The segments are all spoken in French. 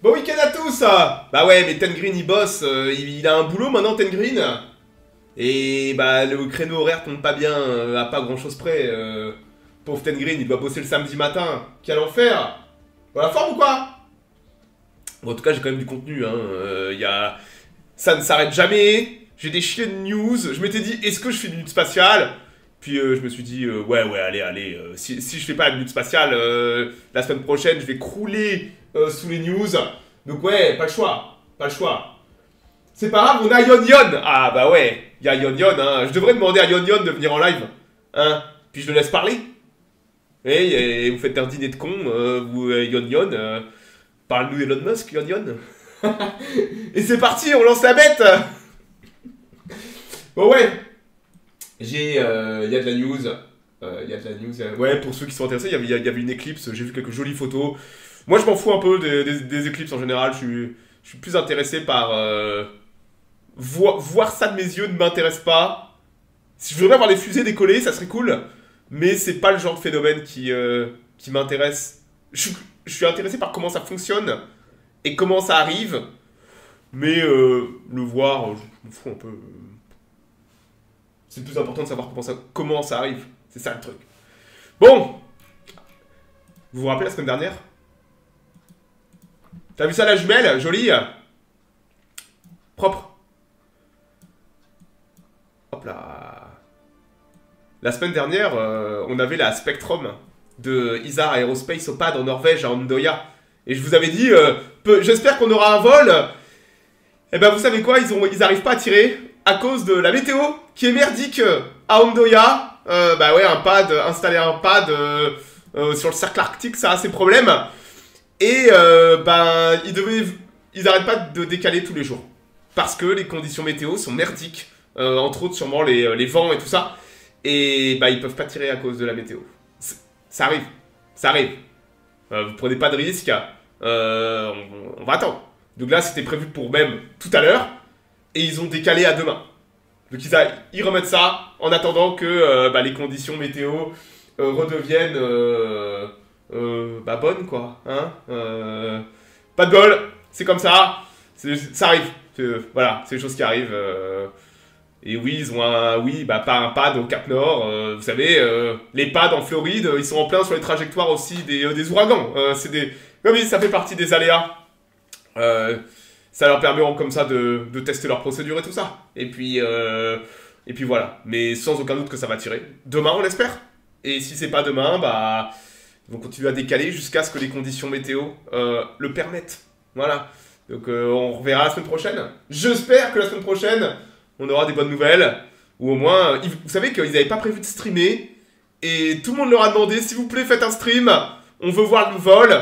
Bon week-end à tous. Bah ouais, mais Ten Green il bosse, il a un boulot maintenant Ten Green. Et bah le créneau horaire tombe pas bien, à pas grand chose près. Pauvre Ten Green, il doit bosser le samedi matin. Quel enfer. Bon, la forme ou quoi? Bon, en tout cas j'ai quand même du contenu, hein. Ça ne s'arrête jamais. J'ai des chiens de news. Je m'étais dit, est-ce que je fais une minute spatiale? Puis je me suis dit, ouais, allez. Si je fais pas la minute spatiale, la semaine prochaine, je vais crouler sous les news. Donc ouais, pas le choix. Pas le choix. C'est pas grave, on a Yon Yon. Ah bah ouais, il y a Yon Yon, hein. Je devrais demander à Yon Yon de venir en live. Hein. Puis je le laisse parler. Et vous faites un dîner de cons, vous, Yon Yon. Parle-nous d'Elon Musk, Yon Yon. Et c'est parti, on lance la bête. Bon ouais. Il y a de la news. Ouais, pour ceux qui sont intéressés, il y avait une éclipse. J'ai vu quelques jolies photos. Moi, je m'en fous un peu des éclipses en général. Je suis plus intéressé par... voir ça de mes yeux ne m'intéresse pas. Si je voudrais voir les fusées décoller, ça serait cool. Mais c'est pas le genre de phénomène qui m'intéresse. Je suis intéressé par comment ça fonctionne et comment ça arrive. Mais le voir, je m'en fous un peu. C'est plus important de savoir comment ça arrive. C'est ça le truc. Bon. Vous vous rappelez la semaine dernière? T'as vu ça la jumelle? Jolie. Propre. Hop là. La semaine dernière, on avait la Spectrum de Isar Aerospace au pad en Norvège à Andøya. Et je vous avais dit, j'espère qu'on aura un vol. Et ben vous savez quoi, ils arrivent pas à tirer à cause de la météo qui est merdique à Andøya. Bah ouais, installer un pad sur le cercle arctique, ça a ses problèmes. Et ben ils arrêtent pas de décaler tous les jours. Parce que les conditions météo sont merdiques. Entre autres sûrement les vents et tout ça. Et bah ils peuvent pas tirer à cause de la météo. Ça arrive. Ça arrive. Vous prenez pas de risque. On va attendre. Donc là c'était prévu pour même tout à l'heure. Et ils ont décalé à demain. Donc ils remettent ça en attendant que les conditions météo redeviennent bonnes quoi. Hein pas de bol, c'est comme ça. Ça arrive. Voilà, c'est des choses qui arrivent. Et oui, ils ont pas un pad au Cap Nord. Vous savez, les pads en Floride, ils sont en plein sur les trajectoires aussi des ouragans. Oui, ça fait partie des aléas. Ça leur permet comme ça de tester leur procédure et tout ça. Et puis voilà. Mais sans aucun doute que ça va tirer. Demain, on l'espère. Et si c'est pas demain, ils vont continuer à décaler jusqu'à ce que les conditions météo le permettent. Voilà. Donc on reverra la semaine prochaine. J'espère que la semaine prochaine, on aura des bonnes nouvelles. Ou au moins, vous savez qu'ils n'avaient pas prévu de streamer. Et tout le monde leur a demandé, s'il vous plaît, faites un stream. On veut voir le vol.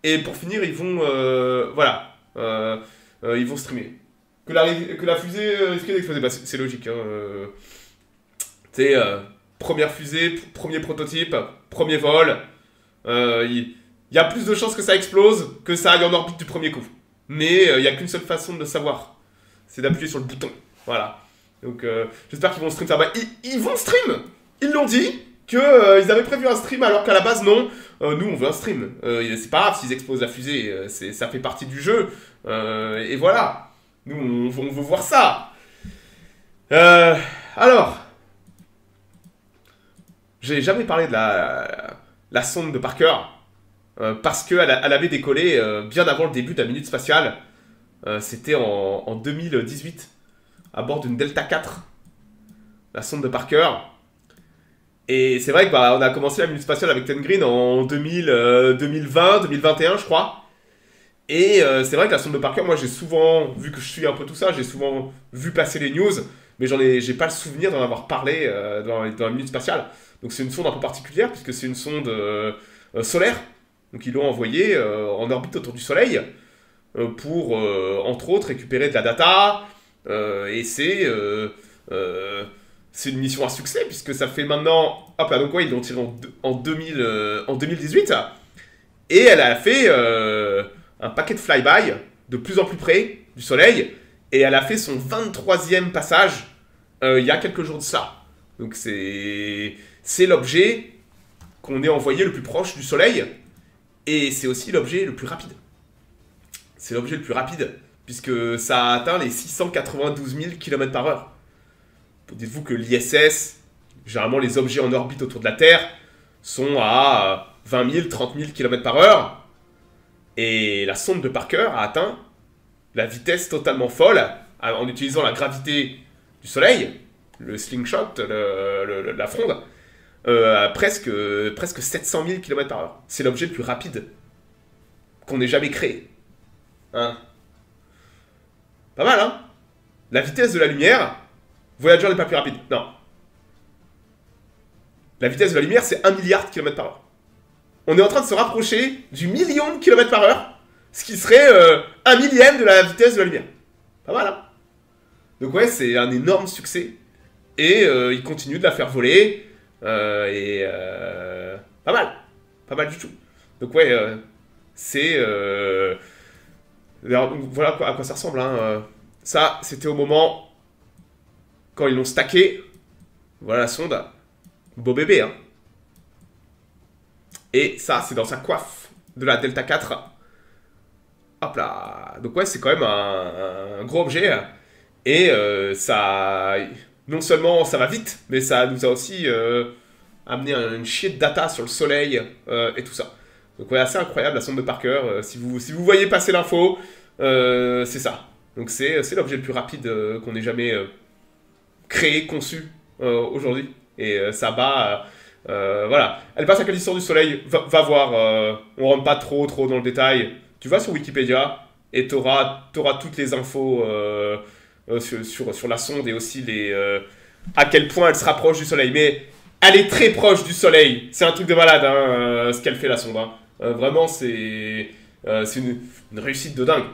Et pour finir, ils vont... ils vont streamer. Que la fusée risquait d'exploser. C'est logique. Hein, tu sais, première fusée, premier prototype, premier vol. Il y a plus de chances que ça explose que ça aille en orbite du premier coup. Mais il n'y a qu'une seule façon de le savoir. C'est d'appuyer sur le bouton. Voilà. Donc j'espère qu'ils vont stream ça. Ils vont stream. Ils l'ont dit qu'ils avaient prévu un stream alors qu'à la base non. Nous on veut un stream. C'est pas grave s'ils explosent la fusée. Ça fait partie du jeu. Et voilà. Nous on veut voir ça. Alors. J'ai jamais parlé de la sonde de Parker. Parce qu'elle avait décollé bien avant le début de la minute spatiale. C'était en 2018. À bord d'une Delta 4. La sonde de Parker. Et c'est vrai que on a commencé la minute spatiale avec Ten Green en 2020, 2021 je crois. Et c'est vrai que la sonde de Parker, moi j'ai souvent, vu que je suis un peu tout ça, j'ai souvent vu passer les news. Mais j'ai pas le souvenir d'en avoir parlé dans la minute spatiale. Donc c'est une sonde un peu particulière puisque c'est une sonde solaire. Donc ils l'ont envoyée en orbite autour du Soleil. Pour, entre autres, récupérer de la data. Et c'est une mission à succès, puisque ça fait maintenant... Hop là, donc ouais, ils l'ont tiré en 2018. Et elle a fait un paquet de flyby de plus en plus près du Soleil. Et elle a fait son 23e passage il y a quelques jours de ça. Donc c'est l'objet qu'on ait envoyé le plus proche du Soleil. Et c'est aussi l'objet le plus rapide. c'est l'objet le plus rapide, puisque ça a atteint les 692 000 km/h. Dites-vous que l'ISS, généralement les objets en orbite autour de la Terre, sont à 20 000, 30 000 km/h. Et la sonde de Parker a atteint la vitesse totalement folle, en utilisant la gravité du Soleil, le slingshot, la fronde, à presque 700 000 km/h. C'est l'objet le plus rapide qu'on ait jamais créé. Hein? Pas mal, hein? La vitesse de la lumière, Voyager n'est pas plus rapide. Non. La vitesse de la lumière, c'est 1 milliard de km/h. On est en train de se rapprocher du million de km/h, ce qui serait 1 millième de la vitesse de la lumière. Pas mal, hein? Donc ouais, c'est un énorme succès. Et il continue de la faire voler. Pas mal. Pas mal du tout. Donc ouais, c'est... voilà à quoi ça ressemble. Hein. Ça, c'était au moment quand ils l'ont stacké. Voilà la sonde. Beau bébé, hein. Et ça, c'est dans sa coiffe de la Delta 4. Hop là. Donc ouais, c'est quand même un gros objet. Et ça... Non seulement ça va vite, mais ça nous a aussi amené une chier de data sur le soleil et tout ça. Donc ouais, assez incroyable la sonde de Parker. Si vous voyez passer l'info, c'est ça. Donc c'est l'objet le plus rapide qu'on ait jamais créé, conçu aujourd'hui. Et ça bat... voilà. Elle passe à quelle distance du soleil? Va voir. On rentre pas trop dans le détail. Tu vas sur Wikipédia et t'auras toutes les infos sur la sonde et aussi à quel point elle se rapproche du soleil. Mais elle est très proche du soleil. C'est un truc de malade, hein, ce qu'elle fait la sonde. Hein. Vraiment, c'est une réussite de dingue.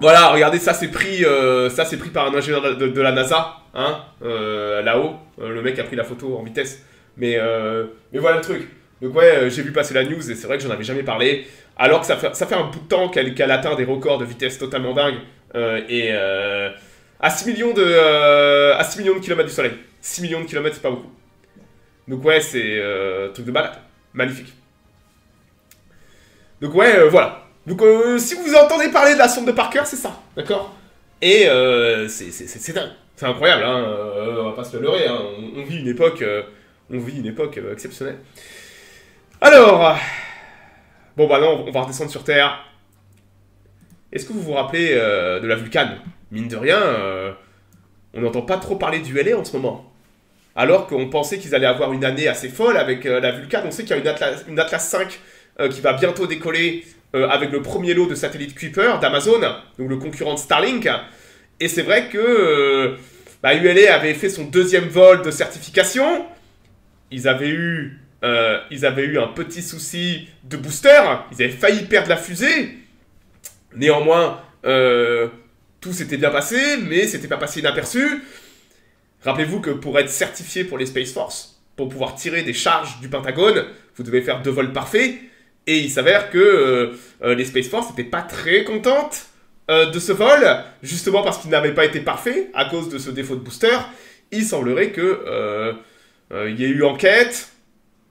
Voilà, regardez, ça c'est pris par un ingénieur de la NASA, hein, là-haut. Le mec a pris la photo en vitesse. Mais voilà le truc. Donc ouais, j'ai vu passer la news et c'est vrai que j'en avais jamais parlé. Alors que ça fait un bout de temps qu'elle atteint des records de vitesse totalement dingues. À 6 millions de kilomètres du soleil. 6 millions de kilomètres, c'est pas beaucoup. Donc ouais, c'est un truc de malade. Magnifique. Donc ouais, voilà. Donc si vous entendez parler de la sonde de Parker, c'est ça. D'accord? Et c'est dingue. C'est incroyable, hein. On va pas se le leurrer, hein. On vit une époque exceptionnelle. Alors... Bon bah non, on va redescendre sur Terre. Est-ce que vous vous rappelez de la Vulcan? Mine de rien, on n'entend pas trop parler du LA en ce moment. Alors qu'on pensait qu'ils allaient avoir une année assez folle avec la Vulcan. On sait qu'il y a une Atlas 5 qui va bientôt décoller avec le premier lot de satellites Kuiper d'Amazon, donc le concurrent de Starlink. Et c'est vrai que ULA avait fait son deuxième vol de certification. Ils avaient eu un petit souci de booster. Ils avaient failli perdre la fusée. Néanmoins, tout s'était bien passé, mais c'était pas passé inaperçu. Rappelez-vous que pour être certifié pour les Space Force, pour pouvoir tirer des charges du Pentagone, vous devez faire 2 vols parfaits. Et il s'avère que les Space Force n'étaient pas très contentes de ce vol, justement parce qu'il n'avait pas été parfait à cause de ce défaut de booster. Il semblerait que il y ait eu enquête,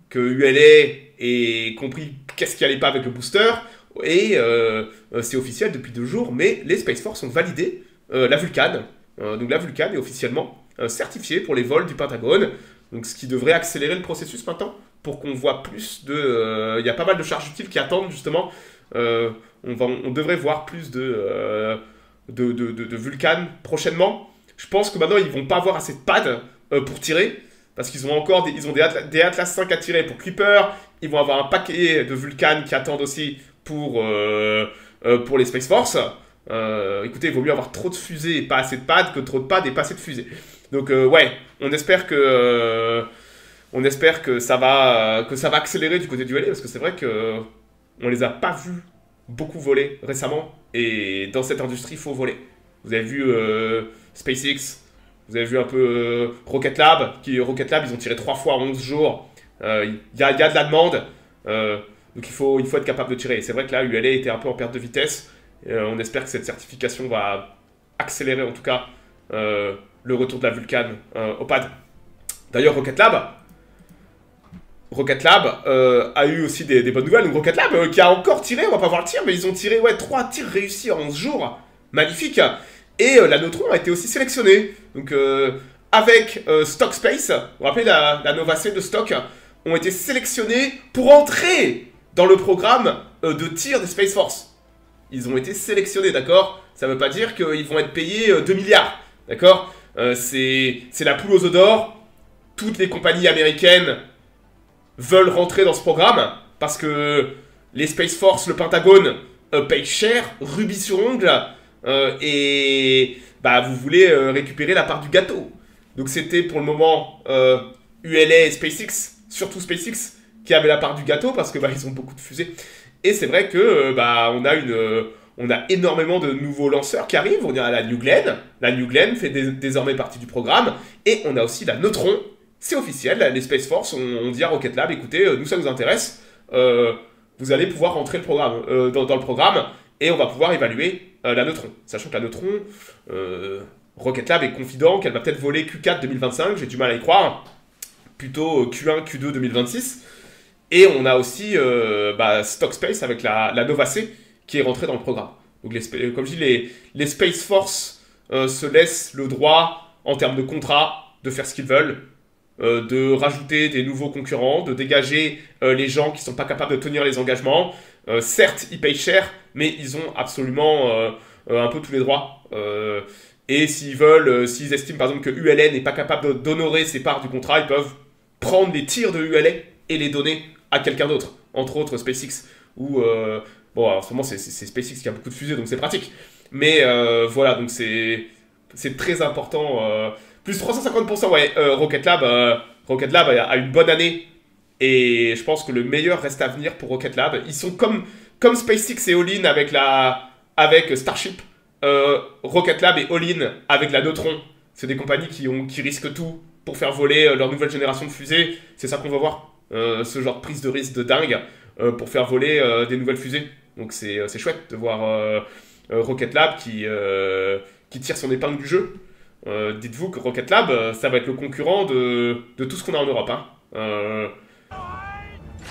que ULA ait compris qu'est-ce qui allait pas avec le booster, et c'est officiel depuis 2 jours, mais les Space Force ont validé la Vulcan. Donc la Vulcan est officiellement certifiée pour les vols du Pentagone, donc ce qui devrait accélérer le processus maintenant, pour qu'on voit plus de... Il y a pas mal de charges utiles qui attendent, justement. On devrait voir plus de Vulcan prochainement. Je pense que maintenant, ils vont pas avoir assez de pads pour tirer, parce qu'ils ont encore des Atlas 5 à tirer pour Kuiper. Ils vont avoir un paquet de Vulcan qui attendent aussi pour les Space Force. Écoutez, il vaut mieux avoir trop de fusées et pas assez de pads que trop de pads et pas assez de fusées. Donc ouais, on espère que ça va accélérer du côté du LA, parce que c'est vrai que on les a pas vus beaucoup voler récemment, et dans cette industrie, il faut voler. Vous avez vu SpaceX, vous avez vu un peu Rocket Lab, Rocket Lab, ils ont tiré 3 fois en 11 jours. Il y a de la demande, donc il faut être capable de tirer. Et c'est vrai que là, ULA était un peu en perte de vitesse. On espère que cette certification va accélérer en tout cas le retour de la Vulcan au pad. D'ailleurs, Rocket Lab, Rocket Lab a eu aussi des bonnes nouvelles. Donc Rocket Lab qui a encore tiré, on va pas voir le tir, mais ils ont tiré 3 tirs réussis en 11 jours. Magnifique. Et la Neutron a été aussi sélectionnée. Donc avec Stock Space, vous vous rappelez la Nova C de Stock, ont été sélectionnés pour entrer dans le programme de tir des Space Force. Ils ont été sélectionnés, d'accord? Ça veut pas dire qu'ils vont être payés 2 milliards, d'accord? C'est la poule aux œufs d'or. Toutes les compagnies américaines veulent rentrer dans ce programme parce que les Space Force, le Pentagone, payent cher, rubis sur ongle, et bah, vous voulez récupérer la part du gâteau. Donc c'était pour le moment ULA et SpaceX, surtout SpaceX, qui avait la part du gâteau parce que bah, ils ont beaucoup de fusées. Et c'est vrai que bah, on a énormément de nouveaux lanceurs qui arrivent. On a la New Glenn. La New Glenn fait désormais partie du programme. Et on a aussi la Neutron. C'est officiel. Les Space Force ont dit à Rocket Lab, écoutez, nous ça nous intéresse. Vous allez pouvoir rentrer dans le programme. Et on va pouvoir évaluer la Neutron. Sachant que la Neutron, Rocket Lab est confident qu'elle va peut-être voler Q4 2025. J'ai du mal à y croire. Plutôt Q1, Q2 2026. Et on a aussi Stock Space avec la Nova C qui est rentrée dans le programme. Donc comme je dis, les Space Force se laissent le droit, en termes de contrat, de faire ce qu'ils veulent, de rajouter des nouveaux concurrents, de dégager les gens qui ne sont pas capables de tenir les engagements. Certes, ils payent cher, mais ils ont absolument un peu tous les droits. Et s'ils veulent, s'ils estiment par exemple que ULA n'est pas capable d'honorer ses parts du contrat, ils peuvent prendre les tirs de ULA et les donner à quelqu'un d'autre, entre autres SpaceX, ou bon, en ce moment c'est SpaceX qui a beaucoup de fusées, donc c'est pratique, mais voilà, donc c'est très important, plus 350%, ouais, Rocket Lab a une bonne année, et je pense que le meilleur reste à venir pour Rocket Lab. Ils sont comme SpaceX et All-in avec Starship, Rocket Lab et All-in avec la Neutron, c'est des compagnies qui risquent tout pour faire voler leur nouvelle génération de fusées. C'est ça qu'on va voir. Ce genre de prise de risque de dingue pour faire voler des nouvelles fusées. Donc c'est chouette de voir Rocket Lab qui tire son épingle du jeu. Dites-vous que Rocket Lab, ça va être le concurrent de tout ce qu'on a en Europe. Hein.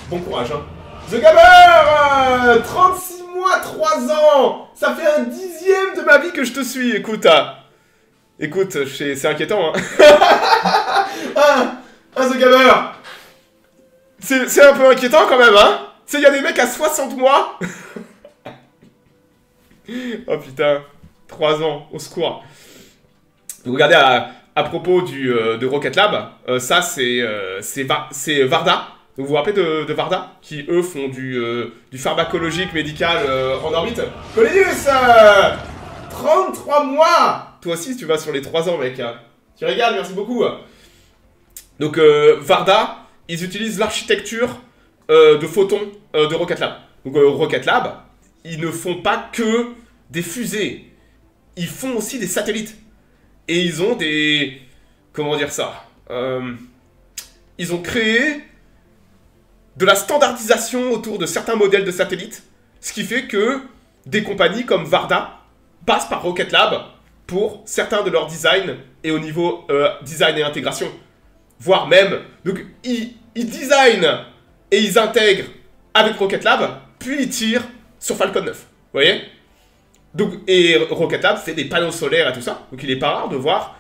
Bon courage. Hein. The Gamer 36 mois, 3 ans. Ça fait un 10e de ma vie que je te suis. Écoute, c'est inquiétant. Hein. The Gamer. C'est un peu inquiétant quand même, hein. Tu sais, il y a des mecs à 60 mois. Oh putain, 3 ans, au secours. Donc regardez, à propos de Rocket Lab, ça c'est Varda. Donc vous vous rappelez de Varda, qui eux font du pharmacologique médical en orbite. Coléus 33 mois. Toi aussi tu vas sur les 3 ans, mec. Tu regardes, merci beaucoup. Donc Varda, ils utilisent l'architecture de photons de Rocket Lab. Donc Rocket Lab, ils ne font pas que des fusées, ils font aussi des satellites. Et ils ont des... Comment dire ça ils ont créé de la standardisation autour de certains modèles de satellites, ce qui fait que des compagnies comme Varda passent par Rocket Lab pour certains de leurs designs et au niveau design et intégration. Voire même, donc ils designent et ils intègrent avec Rocket Lab, puis ils tirent sur Falcon 9. Vous voyez? Donc, et Rocket Lab fait des panneaux solaires et tout ça. Donc il n'est pas rare de voir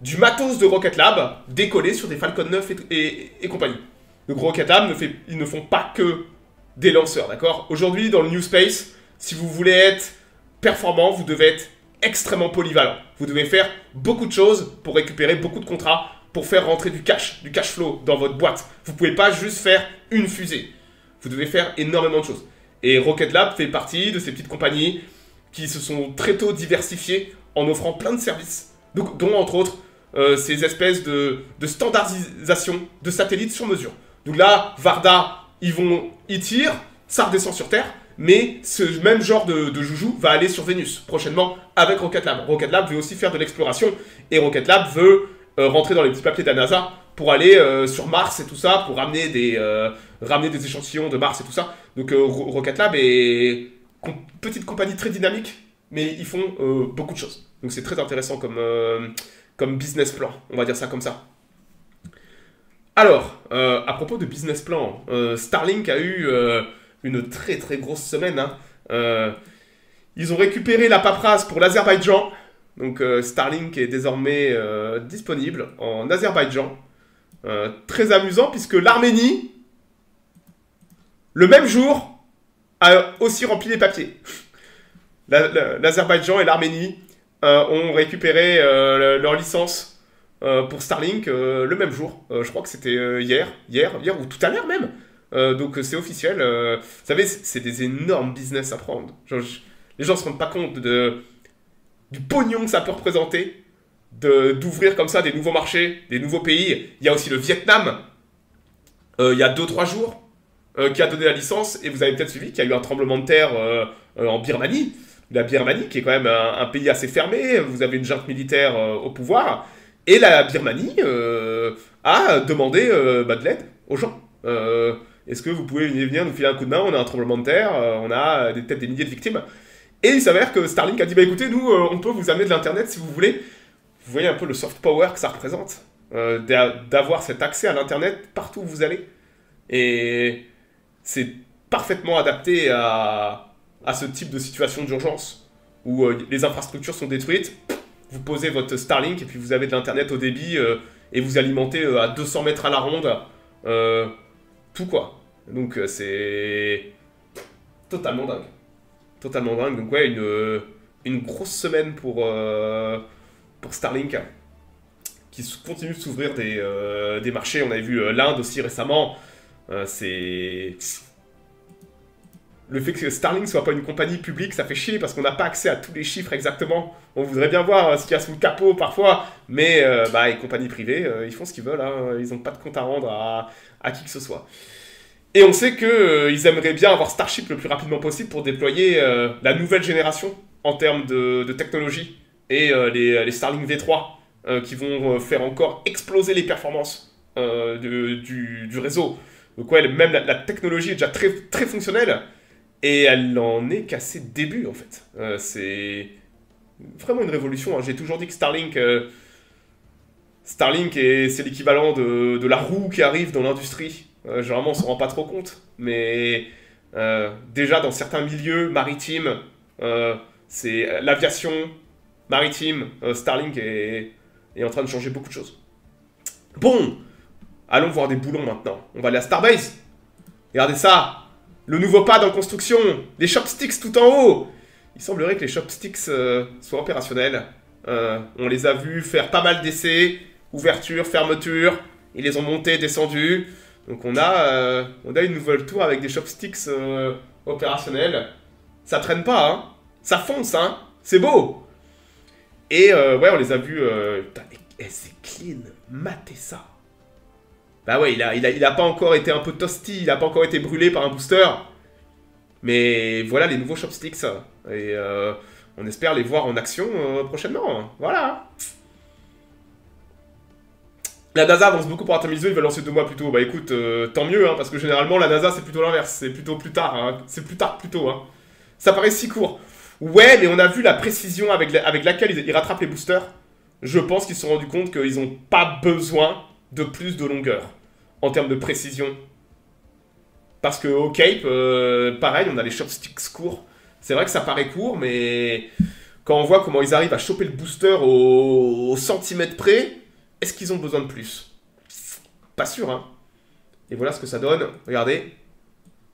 du matos de Rocket Lab décoller sur des Falcon 9 et compagnie. Donc Rocket Lab, ils ne font pas que des lanceurs, d'accord? Aujourd'hui, dans le New Space, si vous voulez être performant, vous devez être extrêmement polyvalent. Vous devez faire beaucoup de choses pour récupérer beaucoup de contrats, pour faire rentrer du cash flow dans votre boîte. Vous ne pouvez pas juste faire une fusée. Vous devez faire énormément de choses. Et Rocket Lab fait partie de ces petites compagnies qui se sont très tôt diversifiées en offrant plein de services, donc, dont entre autres ces espèces de standardisation de satellites sur mesure. Donc là, Varda, ils tirent, ça redescend sur Terre, mais ce même genre de joujou va aller sur Vénus prochainement avec Rocket Lab. Rocket Lab veut aussi faire de l'exploration et Rocket Lab veut rentrer dans les petits papiers de la NASA pour aller sur Mars et tout ça, pour ramener des échantillons de Mars et tout ça. Donc Rocket Lab est une petite compagnie très dynamique, mais ils font beaucoup de choses. Donc c'est très intéressant comme business plan, on va dire ça comme ça. Alors, à propos de business plan, Starlink a eu une très très grosse semaine. Hein. Ils ont récupéré la paperasse pour l'Azerbaïdjan. Donc Starlink est désormais disponible en Azerbaïdjan. Très amusant puisque l'Arménie, le même jour, a aussi rempli les papiers. L'Azerbaïdjan et l'Arménie ont récupéré leur licence pour Starlink le même jour. Je crois que c'était hier ou tout à l'heure même. Donc c'est officiel. Vous savez, c'est des énormes business à prendre. Genre, les gens ne se rendent pas compte du pognon que ça peut représenter d'ouvrir comme ça des nouveaux marchés, des nouveaux pays. Il y a aussi le Vietnam, il y a 2-3 jours, qui a donné la licence. Et vous avez peut-être suivi qu'il y a eu un tremblement de terre en Birmanie. La Birmanie, qui est quand même un pays assez fermé. Vous avez une junte militaire au pouvoir. Et la Birmanie a demandé de l'aide aux gens. Est-ce que vous pouvez venir nous filer un coup de main? On a un tremblement de terre, on a peut-être des milliers de victimes. Et il s'avère que Starlink a dit, bah écoutez, nous, on peut vous amener de l'internet si vous voulez. Vous voyez un peu le soft power que ça représente, d'avoir cet accès à l'internet partout où vous allez. Et c'est parfaitement adapté à ce type de situation d'urgence, où les infrastructures sont détruites, vous posez votre Starlink et puis vous avez de l'internet au débit, et vous alimentez à 200 mètres à la ronde, tout quoi. Donc c'est totalement dingue. Totalement dingue. Donc ouais, une grosse semaine pour Starlink, qui continue de s'ouvrir des marchés. On avait vu l'Inde aussi récemment. C'est... Le fait que Starlink soit pas une compagnie publique, ça fait chier parce qu'on n'a pas accès à tous les chiffres exactement. On voudrait bien voir ce qu'il y a sous le capot parfois, mais les compagnies privées, ils font ce qu'ils veulent. Hein. Ils n'ont pas de compte à rendre à qui que ce soit. Et on sait qu'ils aimeraient bien avoir Starship le plus rapidement possible pour déployer la nouvelle génération en termes de technologie. Et les Starlink V3 qui vont faire encore exploser les performances du réseau. Donc ouais, même la technologie est déjà très, très fonctionnelle. Et elle en est qu'à ses débuts en fait. C'est vraiment une révolution. Hein. J'ai toujours dit que Starlink c'est l'équivalent de la roue qui arrive dans l'industrie. Généralement, on s'en rend pas trop compte, mais déjà dans certains milieux maritimes, c'est l'aviation maritime, Starlink est en train de changer beaucoup de choses. Bon, allons voir des boulons maintenant. On va aller à Starbase. Regardez ça, le nouveau pad en construction, les chopsticks tout en haut. Il semblerait que les chopsticks soient opérationnels. On les a vus faire pas mal d'essais, ouverture, fermeture. Ils les ont montés, descendus. Donc on a une nouvelle tour avec des chopsticks opérationnels. Ça traîne pas, hein. Ça fonce, hein. C'est beau. Et ouais, on les a vus... c'est clean. Matez ça. Bah ouais, il a pas encore été un peu toasty. Il a pas encore été brûlé par un booster. Mais voilà les nouveaux chopsticks. Et on espère les voir en action prochainement. Voilà. La NASA avance beaucoup pour Artemis 2, ils veulent lancer 2 mois plus tôt. Bah écoute, tant mieux, hein, parce que généralement la NASA c'est plutôt l'inverse, c'est plutôt plus tard, hein. C'est plus tard plus tôt. Hein. Ça paraît si court. Ouais, mais on a vu la précision avec laquelle ils rattrapent les boosters. Je pense qu'ils se sont rendus compte qu'ils n'ont pas besoin de plus de longueur en termes de précision. Parce que au Cape, pareil, on a les chopsticks courts. C'est vrai que ça paraît court, mais quand on voit comment ils arrivent à choper le booster au centimètre près, est-ce qu'ils ont besoin de plus? Pas sûr, hein. Et voilà ce que ça donne. Regardez.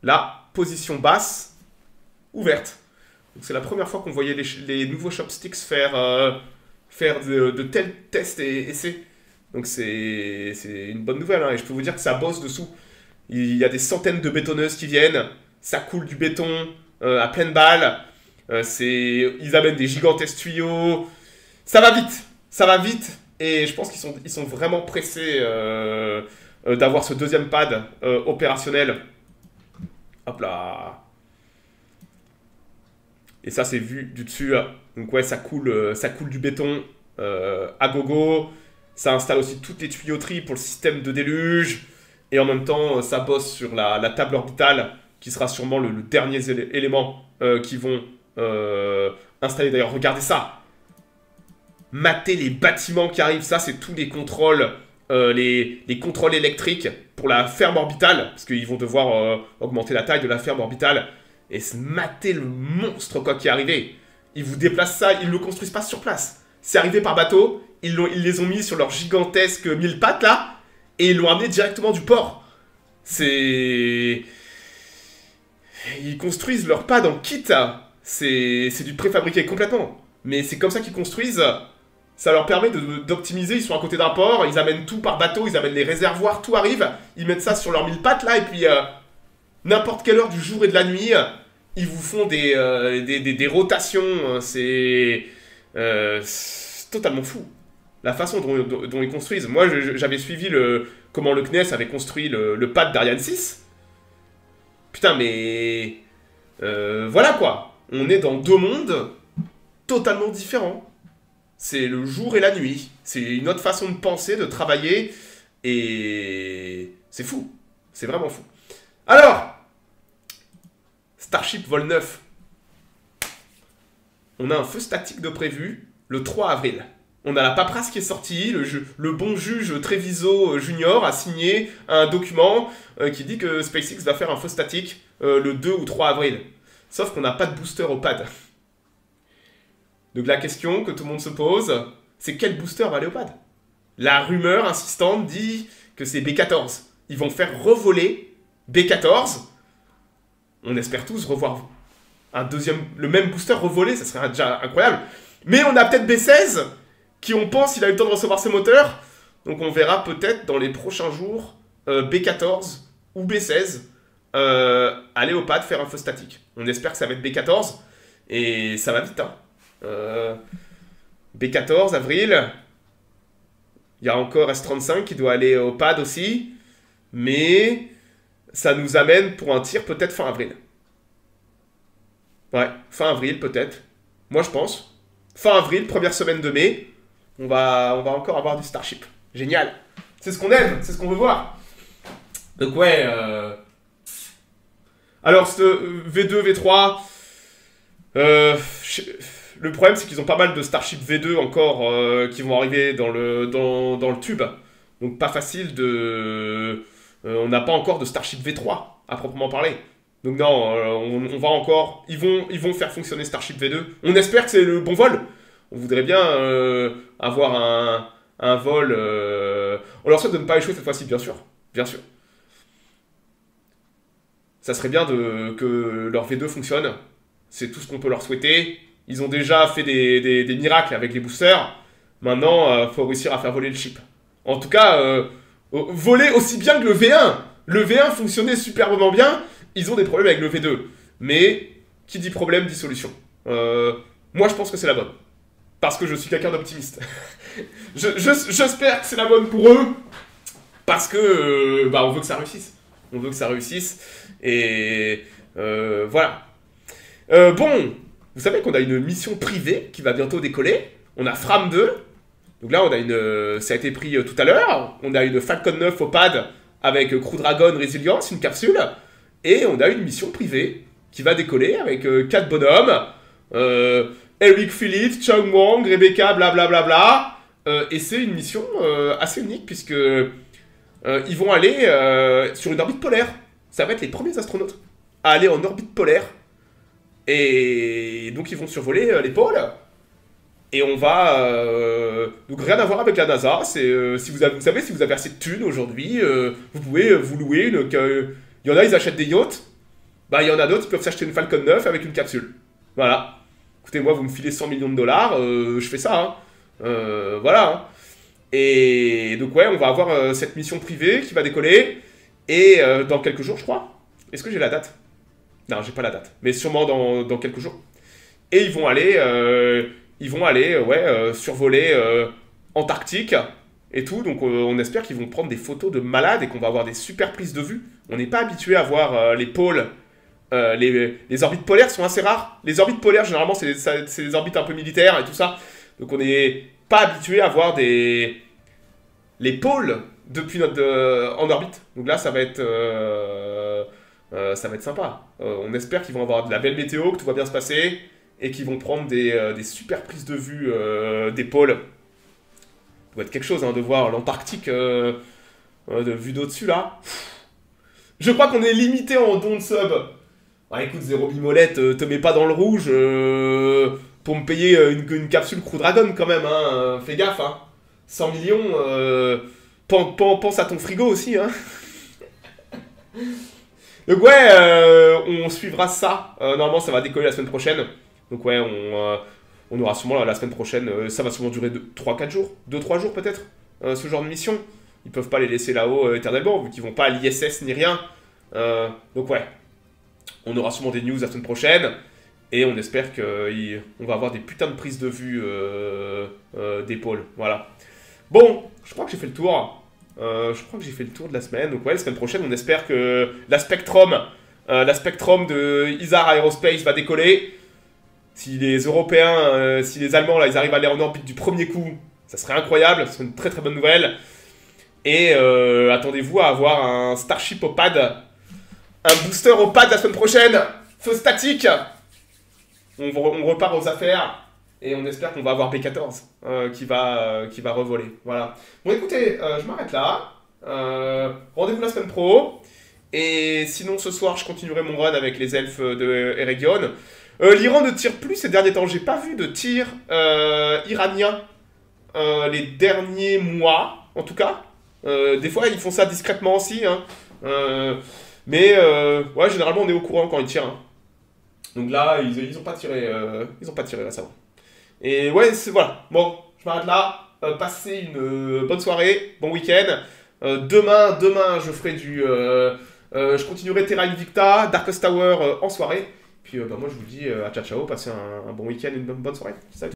La position basse, ouverte. C'est la première fois qu'on voyait les nouveaux chopsticks faire de tels tests et essais. Donc c'est une bonne nouvelle, hein. Et je peux vous dire que ça bosse dessous. Il y a des centaines de bétonneuses qui viennent. Ça coule du béton à pleine balle. Ils amènent des gigantesques tuyaux. Ça va vite. Ça va vite. Et je pense qu'ils sont vraiment pressés d'avoir ce deuxième pad opérationnel. Hop là. Et ça, c'est vu du dessus. Donc ouais, ça coule du béton à gogo. Ça installe aussi toutes les tuyauteries pour le système de déluge. Et en même temps, ça bosse sur la table orbitale, qui sera sûrement le dernier élément qu'ils vont installer. D'ailleurs, regardez ça. Mater les bâtiments qui arrivent, ça c'est tous les contrôles les contrôles électriques pour la ferme orbitale, parce qu'ils vont devoir augmenter la taille de la ferme orbitale, et se mater le monstre quoi qui est arrivé. Ils vous déplacent ça, ils ne le construisent pas sur place. C'est arrivé par bateau, ils les ont mis sur leur gigantesque 1000 pattes là, et ils l'ont amené directement du port. C'est... Ils construisent leur pad en kit, c'est du préfabriqué complètement. Mais c'est comme ça qu'ils construisent, ça leur permet d'optimiser, ils sont à côté d'un port, ils amènent tout par bateau, ils amènent les réservoirs, tout arrive, ils mettent ça sur leurs 1000 pattes là, et puis n'importe quelle heure du jour et de la nuit, ils vous font des rotations, c'est totalement fou. La façon dont ils construisent. Moi, j'avais suivi comment le CNES avait construit le pad d'Ariane 6. Putain, mais... voilà quoi. On est dans deux mondes totalement différents. C'est le jour et la nuit. C'est une autre façon de penser, de travailler. Et... c'est fou. C'est vraiment fou. Alors, Starship Vol 9. On a un feu statique de prévu le 3 avril. On a la paperasse qui est sortie, le bon juge Treviso Junior a signé un document qui dit que SpaceX va faire un feu statique le 2 ou 3 avril. Sauf qu'on n'a pas de booster au pad. Donc la question que tout le monde se pose, c'est quel booster va aller au pad? La rumeur insistante dit que c'est B14. Ils vont faire revoler B14. On espère tous revoir le même booster revolé, ça serait déjà incroyable. Mais on a peut-être B16 qui, on pense, il a eu le temps de recevoir ses moteurs. Donc on verra peut-être dans les prochains jours B14 ou B16 aller au pad faire un feu statique. On espère que ça va être B14 et ça va vite. Hein. B14, avril. Il y a encore S35 qui doit aller au pad aussi. Mais ça nous amène pour un tir peut-être fin avril. Ouais, fin avril peut-être. Moi je pense. Fin avril, première semaine de mai. On va encore avoir du Starship. Génial. C'est ce qu'on aime, c'est ce qu'on veut voir. Donc ouais. Alors, ce V2, V3... le problème, c'est qu'ils ont pas mal de Starship V2 encore qui vont arriver dans le tube. Donc pas facile de... on n'a pas encore de Starship V3, à proprement parler. Donc non, on va encore... Ils vont faire fonctionner Starship V2. On espère que c'est le bon vol. On voudrait bien avoir un vol... On leur souhaite de ne pas échouer cette fois-ci, bien sûr. Bien sûr. Ça serait bien que leur V2 fonctionne. C'est tout ce qu'on peut leur souhaiter. Ils ont déjà fait des miracles avec les boosters. Maintenant, il faut réussir à faire voler le chip. En tout cas, voler aussi bien que le V1. Le V1 fonctionnait superbement bien. Ils ont des problèmes avec le V2. Mais, qui dit problème, dit solution. Moi, je pense que c'est la bonne. Parce que je suis quelqu'un d'optimiste. J'espère que c'est la bonne pour eux. Parce que, on veut que ça réussisse. On veut que ça réussisse. Et voilà. Bon, vous savez qu'on a une mission privée qui va bientôt décoller. On a Fram 2. Donc là, on a ça a été pris tout à l'heure. On a une Falcon 9 au pad avec Crew Dragon Resilience, une capsule. Et on a une mission privée qui va décoller avec 4 bonhommes. Eric Phillips, Chung Wang, Rebecca, blablabla. Et c'est une mission assez unique puisque ils vont aller sur une orbite polaire. Ça va être les premiers astronautes à aller en orbite polaire. Et donc ils vont survoler les pôles. Et on va... donc rien à voir avec la NASA. C'est si vous savez, si vous avez assez de thunes aujourd'hui, vous pouvez vous louer une... Il y en a, ils achètent des yachts. Il y en a d'autres qui peuvent s'acheter une Falcon 9 avec une capsule. Voilà. Écoutez, moi, vous me filez 100 millions de dollars, je fais ça. Hein. Voilà. Hein. Et donc, ouais, on va avoir cette mission privée qui va décoller. Et dans quelques jours, je crois. Est-ce que j'ai la date? Non, j'ai pas la date. Mais sûrement dans quelques jours. Et ils vont aller, survoler Antarctique et tout. Donc, on espère qu'ils vont prendre des photos de malades et qu'on va avoir des super prises de vue. On n'est pas habitué à voir les pôles. Les orbites polaires sont assez rares. Les orbites polaires, généralement, c'est des orbites un peu militaires et tout ça. Donc on n'est pas habitué à voir les pôles depuis en orbite. Donc là, ça va être sympa. On espère qu'ils vont avoir de la belle météo, que tout va bien se passer et qu'ils vont prendre des super prises de vue des pôles. doit être quelque chose hein, de voir l'Antarctique de vue d'au-dessus là. Je crois qu'on est limité en don de sub. Ah, écoute, Zéro Bimolette, te mets pas dans le rouge pour me payer une capsule Crew Dragon quand même. Hein. Fais gaffe. Hein. 100 millions, pense à ton frigo aussi. Hein. Donc ouais, on suivra ça. Normalement, ça va décoller la semaine prochaine. Donc ouais, on aura sûrement la semaine prochaine. Ça va sûrement durer 3-4 jours. 2-3 jours peut-être, ce genre de mission. Ils peuvent pas les laisser là-haut éternellement, vu qu'ils vont pas à l'ISS ni rien. Donc ouais, on aura sûrement des news la semaine prochaine. Et on espère qu'on va avoir des putains de prises de vue d'épaule. Voilà. Bon, je crois que j'ai fait le tour. Je crois que j'ai fait le tour de la semaine. Donc ouais, la semaine prochaine, on espère que la Spectrum de Isar Aerospace va décoller. Si les Européens, si les Allemands, là, ils arrivent à aller en orbite du premier coup, ça serait incroyable. Ce serait une très très bonne nouvelle. Et attendez-vous à avoir un Starship au pad. Un booster au pad la semaine prochaine. Feu statique. On repart aux affaires. Et on espère qu'on va avoir B14 qui va revoler. Voilà. Bon écoutez, je m'arrête là. Rendez-vous la semaine pro. Et sinon ce soir je continuerai mon run avec les elfes de Eregion. L'Iran ne tire plus ces derniers temps. J'ai pas vu de tir iranien les derniers mois, en tout cas. Des fois ils font ça discrètement aussi. Hein. Mais ouais, généralement on est au courant quand ils tirent. Hein. Donc là, ils ont pas tiré récemment. Et ouais, voilà. Bon, je m'arrête là. Passez une bonne soirée, bon week-end. Demain, je ferai je continuerai Terra Invicta, Darkest Tower en soirée. Puis moi, je vous dis à ciao, ciao. Passez un bon week-end, une bonne soirée. Salut.